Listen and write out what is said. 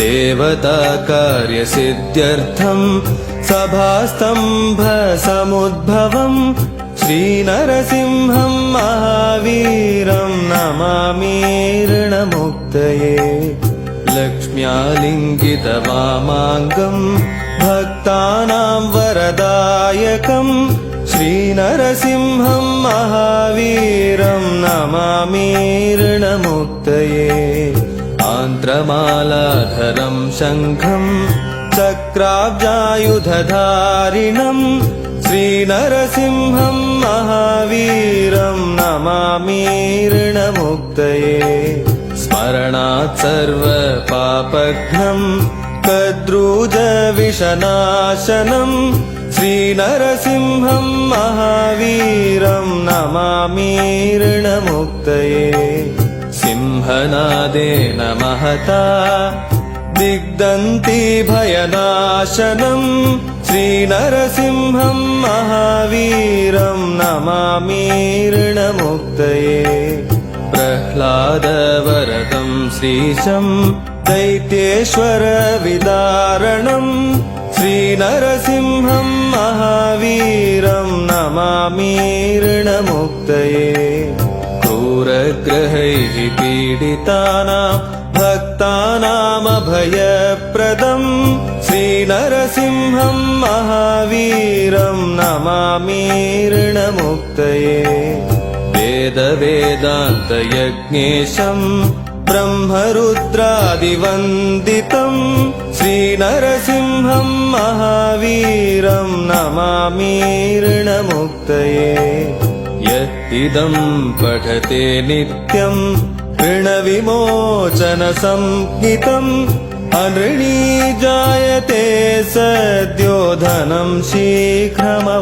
देवता कार्यसिद्ध्यर्थं सभास्तम्भसमुद्भवम् श्रीनरसिंहं महावीरं नमामि ऋणमुक्तये लक्ष्म्यालिङ्गितवामाङ्गं भक्तानां वरदायकं श्रीनरसिंहं महावीरं नमामि ऋणमुक्तये आन्त्रमालाधरं शङ्खं चक्राब्जायुधधारिणं श्रीनरसिंहं महावीरं नमामि ऋणमुक्तये स्मरणात् सर्वपापघ्नं कद्रूजविषनाशनं श्रीनरसिंहं महावीरं नमामि ऋणमुक्तये सिंहनादेन महता दिग्दन्ति भयनाशनं श्रीनरसिंहं महावीरं नमामि ऋणमुक्तये प्रह्लादवरदं श्रीशं दैत्येश्वरविदारणं श्रीनरसिंहं महावीरं नमामि ऋणमुक्तये क्रूरग्रहैः पीडितानां भक्तानामभयप्रदं श्रीनरसिंहं महावीरं नमामि ऋणमुक्तये वेदवेदान्तयज्ञेशं ब्रह्मरुद्रादिवन्दितं श्रीनरसिंहं महावीरं नमामि ऋणमुक्तये यद् पठते नित्यं ऋणविमोचनसंज्ञितम् अनृणी जायते सद्यो धनं शीघ्रमवाप्नुयात्।